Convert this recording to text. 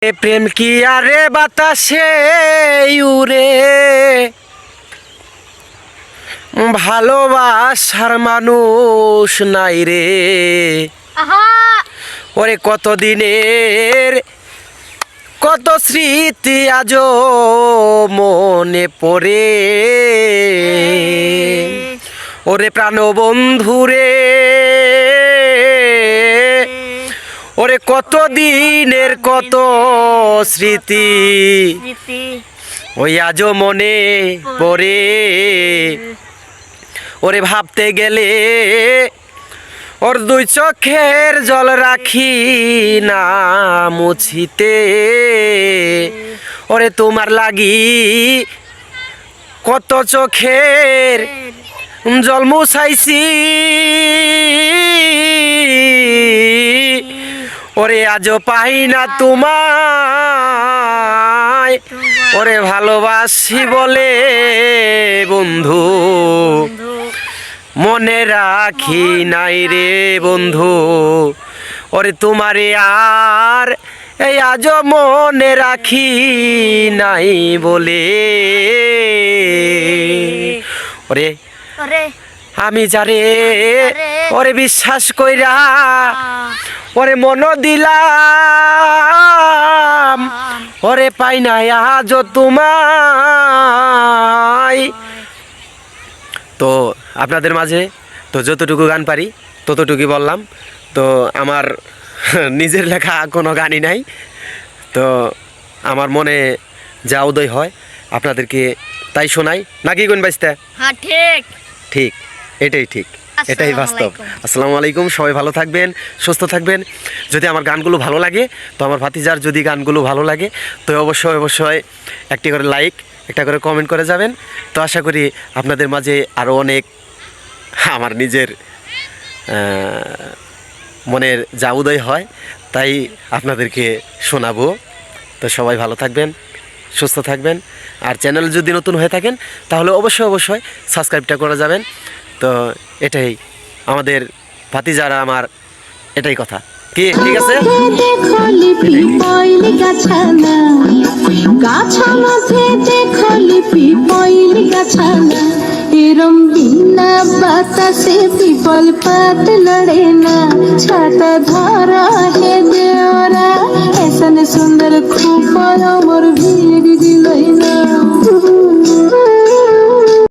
এ প্রেম কি আরে বাতাসে উড়ে, ভালোবাসার মানুষ নাই রে। ওরে কত দিনের কত স্মৃতি আজও মনে পড়ে, ওরে প্রাণবন্ধুরে, ওরে কত দিনের কত স্মৃতি ওই আজও মনে পড়ে। ওরে ভাবতে গেলে ওর দুই চোখের জল রাখি না মুছিতে। ওরে তোমার লাগি কত চোখের জল মুছাইছি, ওরে আজও পাই না তোমায়, ওরে ভালোবাসি বলে বন্ধু মনে রাখি নাই রে বন্ধু। ওরে তোমারে আর এই আজও মনে রাখি নাই বলে। ওরে আমি যারে ওরে বিশ্বাস কইরা ওরে মন দিলাম, ওরে পাই না আজও তোমায়। তো আপনাদের মাঝে তো যতটুকু গান পারি ততটুকুই বললাম। তো আমার নিজের লেখা কোনো গানই নাই, তো আমার মনে যা উদয় হয় আপনাদেরকে তাই শোনাই, নাকি কোন বাইস্তা? হ্যাঁ ঠিক ঠিক, এটাই ঠিক, এটাই বাস্তব। আসসালামু আলাইকুম, সবাই ভালো থাকবেন, সুস্থ থাকবেন। যদি আমার গানগুলো ভালো লাগে, তো আমার ভাতিজার যদি গানগুলো ভালো লাগে, তো অবশ্যই অবশ্যই একটি করে লাইক, একটা করে কমেন্ট করে যাবেন। তো আশা করি আপনাদের মাঝে আরও অনেক আমার নিজের মনের যা উদয় হয় তাই আপনাদেরকে শোনাবো। তো সবাই ভালো থাকবেন, সুস্থ থাকবেন। আর চ্যানেল যদি নতুন হয়ে থাকেন তাহলে অবশ্যই অবশ্যই সাবস্ক্রাইবটা করে যাবেন। তো এটাই আমাদের ভাতিজারা আমার এটাই কথা, কি ঠিক আছে? এরম বিনা বাতাসে পিপল পাত লড়ে না, ছাতা ধরা হে দেওরা, এসন সুন্দর খুব মোর ভিড় দিলই না।